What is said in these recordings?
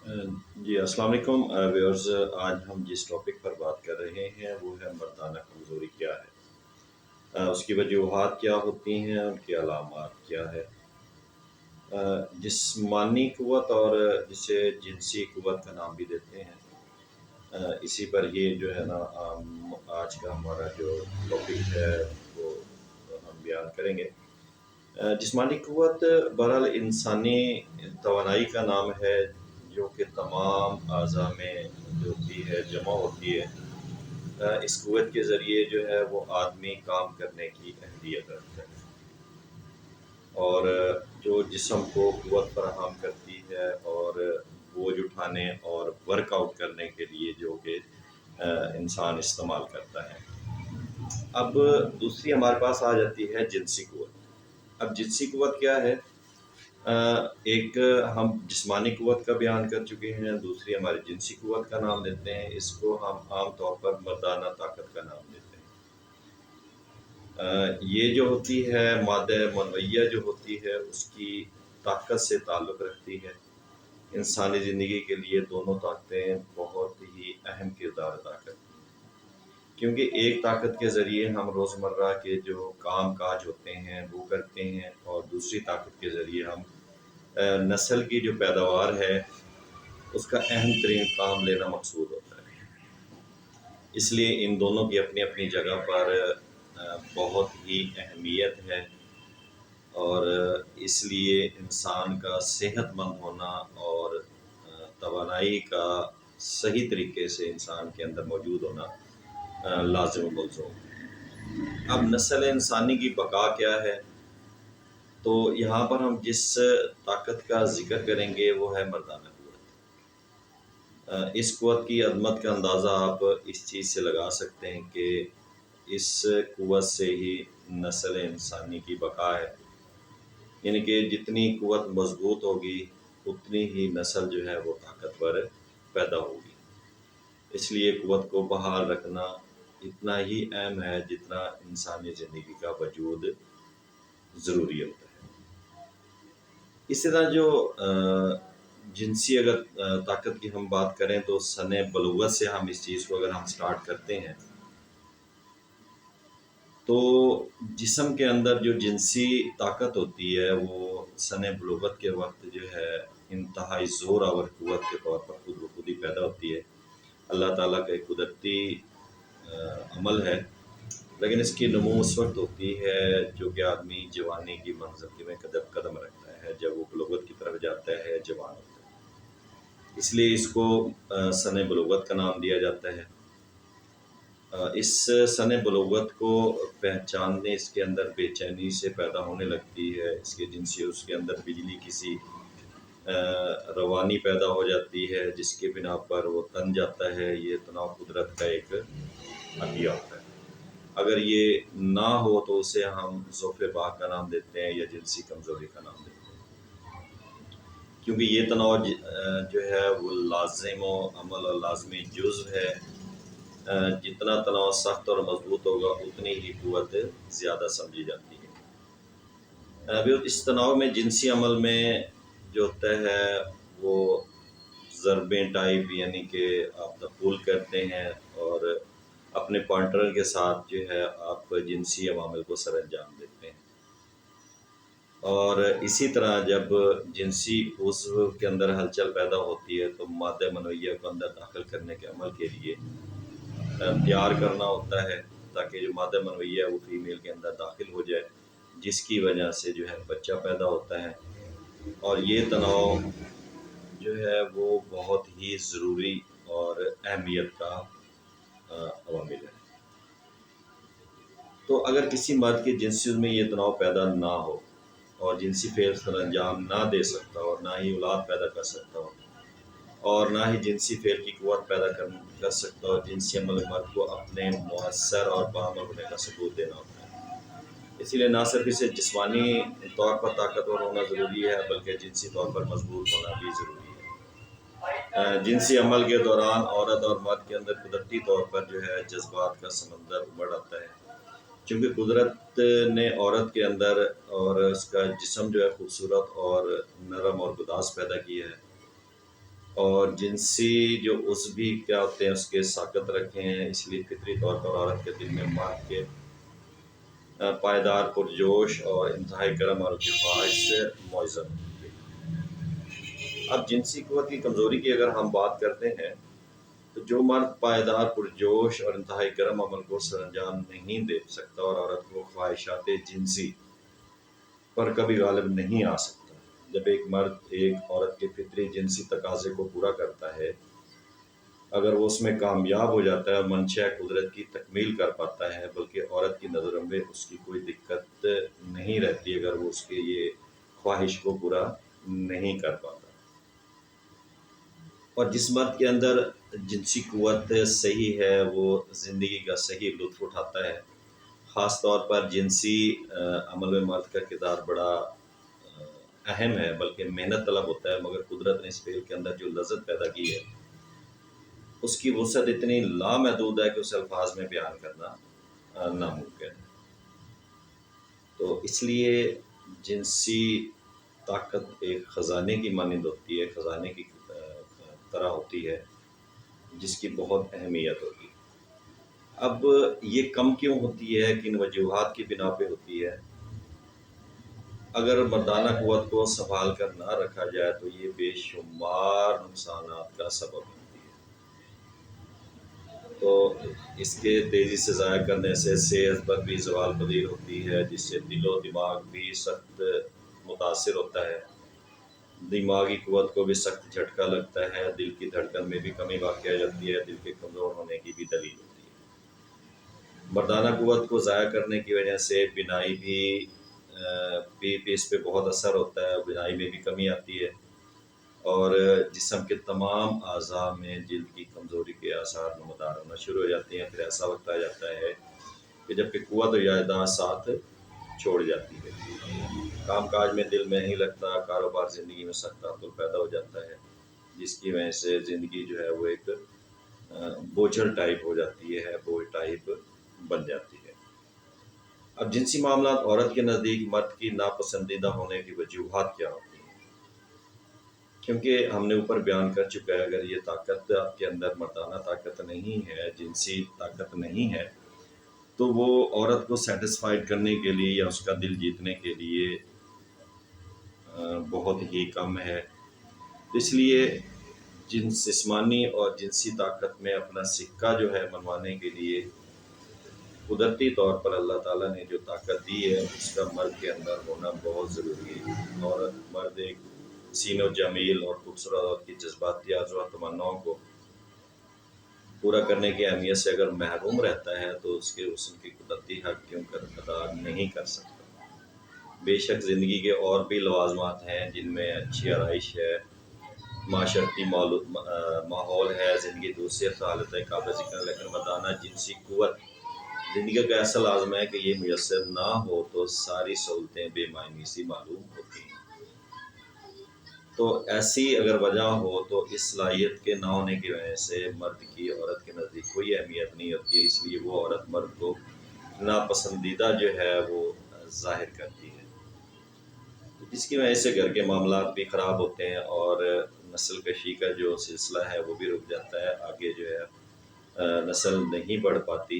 جی السلام علیکم ویورز، آج ہم جس ٹاپک پر بات کر رہے ہیں وہ ہے مردانہ کمزوری کیا ہے، اس کی وجوہات کیا ہوتی ہیں، ان کی علامات کیا ہے۔ جسمانی قوت اور جسے جنسی قوت کا نام بھی دیتے ہیں، اسی پر یہ جو ہے نا آج کا ہمارا جو ٹاپک ہے وہ ہم بیان کریں گے۔ جسمانی قوت بہرحال انسانی توانائی کا نام ہے جو کہ تمام اعضاء میں جو ہوتی ہے جمع ہوتی ہے۔ اس قوت کے ذریعے جو ہے وہ آدمی کام کرنے کی اہلیت رکھتا ہے اور جو جسم کو قوت فراہم کرتی ہے اور بوجھ اٹھانے اور ورک آؤٹ کرنے کے لیے جو کہ انسان استعمال کرتا ہے۔ اب دوسری ہمارے پاس آ جاتی ہے جنسی قوت۔ اب جنسی قوت کیا ہے؟ ایک ہم جسمانی قوت کا بیان کر چکے ہیں، دوسری ہماری جنسی قوت کا نام دیتے ہیں، اس کو ہم عام طور پر مردانہ طاقت کا نام دیتے ہیں۔ یہ جو ہوتی ہے مادہ منویہ جو ہوتی ہے اس کی طاقت سے تعلق رکھتی ہے۔ انسانی زندگی کے لیے دونوں طاقتیں بہت ہی اہم کردار ادا کرتی ہیں، کیونکہ ایک طاقت کے ذریعے ہم روزمرہ کے جو کام کاج ہوتے ہیں وہ کرتے ہیں، اور دوسری طاقت کے ذریعے ہم نسل کی جو پیداوار ہے اس کا اہم ترین کام لینا مقصود ہوتا ہے۔ اس لیے ان دونوں کی اپنی اپنی جگہ پر بہت ہی اہمیت ہے، اور اس لیے انسان کا صحت مند ہونا اور توانائی کا صحیح طریقے سے انسان کے اندر موجود ہونا لازم و ملزوم ہے۔ اب نسل انسانی کی بقا کیا ہے؟ تو یہاں پر ہم جس طاقت کا ذکر کریں گے وہ ہے مردانہ قوت۔ اس قوت کی عظمت کا اندازہ آپ اس چیز سے لگا سکتے ہیں کہ اس قوت سے ہی نسل انسانی کی بقا ہے، یعنی کہ جتنی قوت مضبوط ہوگی اتنی ہی نسل جو ہے وہ طاقتور پیدا ہوگی۔ اس لیے قوت کو بحال رکھنا اتنا ہی اہم ہے جتنا انسانی زندگی کا وجود ضروری ہوتا ہے۔ اسی طرح جو جنسی اگر طاقت کی ہم بات کریں تو سن بلوغت سے ہم اس چیز کو اگر ہم سٹارٹ کرتے ہیں تو جسم کے اندر جو جنسی طاقت ہوتی ہے وہ سن بلوغت کے وقت جو ہے انتہائی زور آور قوت کے طور پر خود بخود ہی پیدا ہوتی ہے۔ اللہ تعالیٰ کا ایک قدرتی عمل ہے، لیکن اس کی نمو اس وقت ہوتی ہے جو کہ آدمی جوانی کی منزل میں قدم رکھتا ہے، جب وہ بلوغت کی طرف جاتا ہے، جوان ہوتا ہے، اس لیے اس کو سن بلوغت کا نام دیا جاتا ہے۔ اس سن بلوغت کو پہچاننے اس کے اندر بے چینی سے پیدا ہونے لگتی ہے، اس کے جنسی اس کے اندر بجلی کسی روانی پیدا ہو جاتی ہے جس کے بنا پر وہ تن جاتا ہے۔ یہ تناؤ قدرت کا ایک عطیہ ہوتا ہے، اگر یہ نہ ہو تو اسے ہم ضعف باک کا نام دیتے ہیں یا جنسی کمزوری کا نام دیتے ہیں، کیونکہ یہ تناؤ جو ہے وہ لازم و عمل اور لازمی جزو ہے۔ جتنا تناؤ سخت اور مضبوط ہوگا اتنی ہی قوت زیادہ سمجھی جاتی ہے۔ ابھی اس تناؤ میں جنسی عمل میں جو ہوتا ہے وہ ضربیں ٹائپ، یعنی کہ آپ دخول کرتے ہیں اور اپنے پارٹنر کے ساتھ جو ہے آپ جنسی عوامل کو سر انجام دیتے ہیں، اور اسی طرح جب جنسی عضو کے اندر ہلچل پیدا ہوتی ہے تو مادہ منویہ کو اندر داخل کرنے کے عمل کے لیے تیار کرنا ہوتا ہے تاکہ جو مادہ منویہ ہے وہ فیمیل کے اندر داخل ہو جائے، جس کی وجہ سے جو ہے بچہ پیدا ہوتا ہے۔ اور یہ تناؤ جو ہے وہ بہت ہی ضروری اور اہمیت کا عوامل ہے۔ تو اگر کسی مرد کے جنسی عضو میں یہ تناؤ پیدا نہ ہو اور جنسی فعل سر انجام نہ دے سکتا ہو، اور نہ ہی اولاد پیدا کر سکتا ہو، اور نہ ہی جنسی فعل کی قوت پیدا کر سکتا ہو، جنسی عمل مرد کو اپنے مؤثر اور بعمل ہونے کا ثبوت دینا ہوتا ہے۔ اسی لیے نہ صرف اسے جسمانی طور پر طاقتور ہونا ضروری ہے بلکہ جنسی طور پر مضبوط ہونا بھی ضروری ہے۔ جنسی عمل کے دوران عورت اور مرد کے اندر قدرتی طور پر جو ہے جذبات کا سمندر ابھر آتا ہے، چونکہ قدرت نے عورت کے اندر اور اس کا جسم جو ہے خوبصورت اور نرم اور گداز پیدا کیا ہے، اور جنسی جو عضو بھی کیا ہوتے ہیں اس کے ساقت رکھے ہیں، اس لیے فطری طور پر عورت کے دل میں مرد کے پائیدار پرجوش اور انتہائی گرم اور کی خواہش سے معزز ہوتی ہے۔ اب جنسی قوت کی کمزوری کی اگر ہم بات کرتے ہیں تو جو مرد پائیدار پرجوش اور انتہائی گرم عمل کو سر انجام نہیں دے سکتا اور عورت کو خواہشات جنسی پر کبھی غالب نہیں آ سکتا۔ جب ایک مرد ایک عورت کے فطری جنسی تقاضے کو پورا کرتا ہے، اگر وہ اس میں کامیاب ہو جاتا ہے اور منشا قدرت کی تکمیل کر پاتا ہے، بلکہ عورت کی نظروں میں اس کی کوئی دقت نہیں رہتی اگر وہ اس کے یہ خواہش کو پورا نہیں کر پاتا۔ اور جس مرد کے اندر جنسی قوت صحیح ہے وہ زندگی کا صحیح لطف اٹھاتا ہے۔ خاص طور پر جنسی عمل میں مرد کا کردار بڑا اہم ہے، بلکہ محنت طلب ہوتا ہے، مگر قدرت نے اس فعل کے اندر جو لذت پیدا کی ہے اس کی وسعت اتنی لامحدود ہے کہ اسے الفاظ میں بیان کرنا ناممکن ہے۔ تو اس لیے جنسی طاقت ایک خزانے کی مانند ہوتی ہے، خزانے کی طرح ہوتی ہے جس کی بہت اہمیت ہوتی ہے۔ اب یہ کم کیوں ہوتی ہے، کن وجوہات کی بنا پہ ہوتی ہے؟ اگر مردانہ قوت کو سنبھال کر نہ رکھا جائے تو یہ بے شمار نقصانات کا سبب ہوتی ہے۔ تو اس کے تیزی سے ضائع کرنے سے صحت پر بھی زوال پذیر ہوتی ہے، جس سے دل و دماغ بھی سخت متاثر ہوتا ہے۔ دماغی قوت کو بھی سخت جھٹکا لگتا ہے، دل کی دھڑکن میں بھی کمی واقع جاتی ہے، دل کے کمزور ہونے کی بھی دلیل ہوتی ہے۔ مردانہ قوت کو ضائع کرنے کی وجہ سے بینائی بھی اس پہ بہت اثر ہوتا ہے، بینائی میں بھی کمی آتی ہے، اور جسم کے تمام اعضاء میں جلد کی کمزوری کے آثار نمودار ہونا شروع ہو جاتے ہیں۔ پھر ایسا وقت آ جاتا ہے کہ جب کہ قوت و یادداشت ساتھ چھوڑ جاتی ہے، کام کاج میں دل میں نہیں لگتا، کاروبار زندگی میں سخت تعطل پیدا ہو جاتا ہے، جس کی وجہ سے زندگی جو ہے وہ ایک بوجھل ٹائپ ہو جاتی ہے، بوجھ ٹائپ بن جاتی ہے۔ اب جنسی معاملات عورت کے نزدیک مرد کی ناپسندیدہ ہونے کی وجوہات کیا ہوتی ہیں؟ کیونکہ ہم نے اوپر بیان کر چکا ہے، اگر یہ طاقت آپ کے اندر مردانہ طاقت نہیں ہے، جنسی طاقت نہیں ہے، تو وہ عورت کو سیٹسفائیڈ کرنے کے لیے یا اس کا دل جیتنے کے لیے بہت ہی کم ہے۔ اس لیے جسمانی اور جنسی طاقت میں اپنا سکہ جو ہے منوانے کے لیے قدرتی طور پر اللہ تعالیٰ نے جو طاقت دی ہے اس کا مرد کے اندر ہونا بہت ضروری ہے۔ اور مرد ایک حسین و جمیل اور خوبصورت عورت کی جذباتی آرزو اور تمناؤں کو پورا کرنے کی اہمیت سے اگر محروم رہتا ہے تو اس کے حسن کی قدرتی حق کیوں کر ادا نہیں کر سکتا۔ بے شک زندگی کے اور بھی لوازمات ہیں جن میں اچھی آرائش ہے، معاشرتی ماحول ہے، زندگی دوسری حالت ہے قابل ذکر، لیکن مردانہ جنسی قوت زندگی کا ایسا لازم ہے کہ یہ میسر نہ ہو تو ساری سہولتیں بے معنی سی معلوم ہوتی ہیں۔ تو ایسی اگر وجہ ہو تو اس صلاحیت کے نہ ہونے کی وجہ سے مرد کی عورت کے نزدیک کوئی اہمیت نہیں ہوتی ہے، اس لیے وہ عورت مرد کو ناپسندیدہ جو ہے وہ ظاہر کرتی ہے، جس کی وجہ سے گھر کے معاملات بھی خراب ہوتے ہیں اور نسل کشی کا جو سلسلہ ہے وہ بھی رک جاتا ہے، آگے جو ہے نسل نہیں بڑھ پاتی۔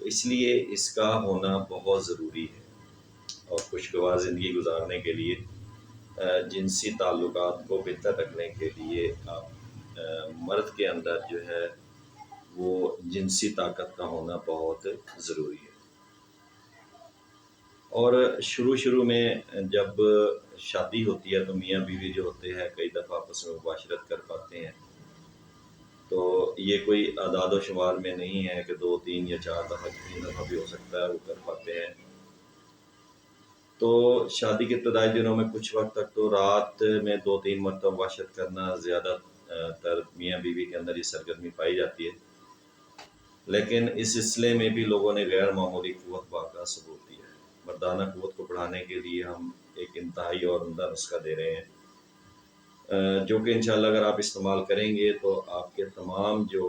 تو اس لیے اس کا ہونا بہت ضروری ہے، اور خوشگوار زندگی گزارنے کے لیے جنسی تعلقات کو بہتر رکھنے کے لیے آپ مرد کے اندر جو ہے وہ جنسی طاقت کا ہونا بہت ضروری ہے۔ اور شروع میں جب شادی ہوتی ہے تو میاں بیوی جو ہوتے ہیں کئی دفعہ آپس میں مباشرت کر پاتے ہیں، تو یہ کوئی اعداد و شمار میں نہیں ہے کہ 2 3 یا 4 دفعہ، 3 دفعہ بھی ہو سکتا ہے وہ کر پاتے ہیں۔ تو شادی کے ابتدائی دنوں میں کچھ وقت تک تو رات میں 2 3 مرتبہ مباشرت کرنا زیادہ تر میاں بیوی کے اندر یہ سرگرمی پائی جاتی ہے، لیکن اس سلسلے میں بھی لوگوں نے غیر معمولی قوت کا ثبوت دیا ہے۔ مردانہ قوت کو بڑھانے کے لیے ہم ایک انتہائی اور عمدہ نسخہ دے رہے ہیں، جو کہ انشاءاللہ اگر آپ استعمال کریں گے تو آپ کے تمام جو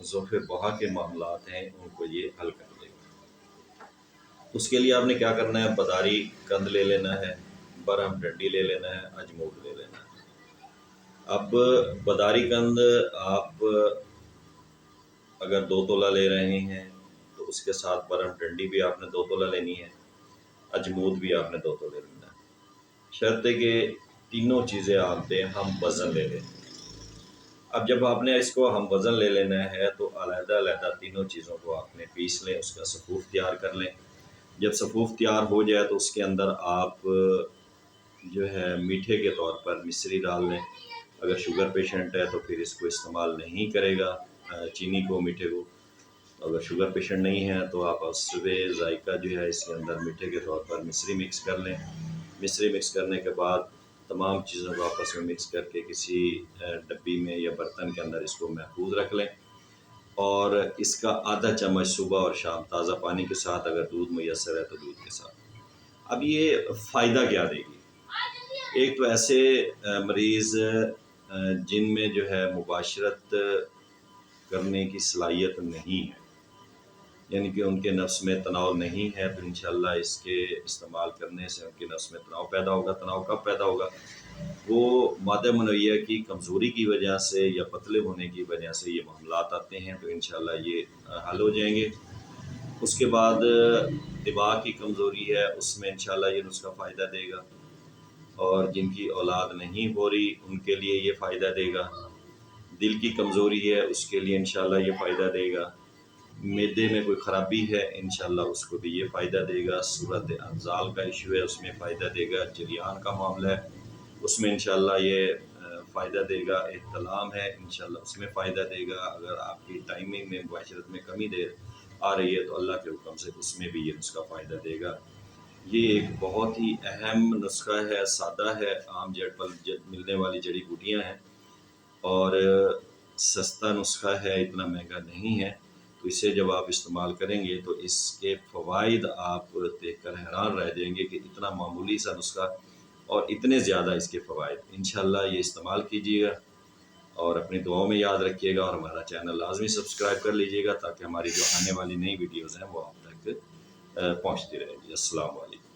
ذوف بہا کے معاملات ہیں ان کو یہ حل کر دے گا۔ اس کے لیے آپ نے کیا کرنا ہے، بداری قند لے لینا ہے، برہم ڈنڈی لے لینا ہے، اجمود لے لینا ہے۔ اب بداری کند آپ اگر 2 تولہ لے رہے ہیں تو اس کے ساتھ برم ٹنڈی بھی آپ نے 2 تولہ لینی ہے، اجمود بھی آپ نے 2 تولے لینا ہے، شرط ہے کہ تینوں چیزیں آپ دیں، ہم وزن لے لیں۔ اب جب آپ نے اس کو ہم وزن لے لینا ہے تو علیحدہ علیحدہ تینوں چیزوں کو آپ نے پیس لیں، اس کا صفوف تیار کر لیں۔ جب صفوف تیار ہو جائے تو اس کے اندر آپ جو ہے میٹھے کے طور پر مصری ڈال لیں۔ اگر شوگر پیشنٹ ہے تو پھر اس کو استعمال نہیں کرے گا، چینی کو، میٹھے کو۔ اگر شوگر پیشنٹ نہیں ہے تو آپ عصبِ ذائقہ جو ہے اس کے اندر میٹھے کے طور پر مصری مکس کر لیں۔ مصری مکس کرنے کے بعد تمام چیزوں کو آپس میں مکس کر کے کسی ڈبی میں یا برتن کے اندر اس کو محفوظ رکھ لیں، اور اس کا آدھا چمچ صبح اور شام تازہ پانی کے ساتھ، اگر دودھ میسر ہے تو دودھ کے ساتھ۔ اب یہ فائدہ کیا دے گی؟ ایک تو ایسے مریض جن میں جو ہے مباشرت کرنے کی صلاحیت نہیں ہے، یعنی کہ ان کے نفس میں تناؤ نہیں ہے، تو انشاءاللہ اس کے استعمال کرنے سے ان کے نفس میں تناؤ پیدا ہوگا۔ تناؤ کب پیدا ہوگا؟ وہ مادہ منویہ کی کمزوری کی وجہ سے یا پتلے ہونے کی وجہ سے یہ معاملات آتے ہیں، تو انشاءاللہ یہ حل ہو جائیں گے۔ اس کے بعد دماغ کی کمزوری ہے، اس میں انشاءاللہ یہ نسخہ فائدہ دے گا، اور جن کی اولاد نہیں ہو رہی ان کے لیے یہ فائدہ دے گا۔ دل کی کمزوری ہے، اس کے لیے انشاءاللہ یہ فائدہ دے گا۔ معدے میں کوئی خرابی ہے، انشاءاللہ اس کو بھی یہ فائدہ دے گا۔ صورت انزال کا ایشو ہے، اس میں فائدہ دے گا۔ جریان کا معاملہ ہے، اس میں انشاءاللہ یہ فائدہ دے گا۔ احتلام ہے، انشاءاللہ اس میں فائدہ دے گا۔ اگر آپ کی ٹائمنگ میں مباشرت میں کمی دیر آ رہی ہے تو اللہ کے حکم سے اس میں بھی یہ نسخہ فائدہ دے گا۔ یہ ایک بہت ہی اہم نسخہ ہے، سادہ ہے، عام جڑ پر ملنے والی جڑی بوٹیاں ہیں، اور سستا نسخہ ہے، اتنا مہنگا نہیں ہے۔ تو اسے جب آپ استعمال کریں گے تو اس کے فوائد آپ دیکھ کر حیران رہ جائیں گے کہ اتنا معمولی سا نسخہ اور اتنے زیادہ اس کے فوائد۔ انشاءاللہ یہ استعمال کیجیے گا اور اپنی دعاؤں میں یاد رکھیے گا، اور ہمارا چینل لازمی سبسکرائب کر لیجیے گا تاکہ ہماری جو آنے والی نئی ویڈیوز ہیں وہ آپ تک پہنچتی رہیں گی۔ السلام علیکم۔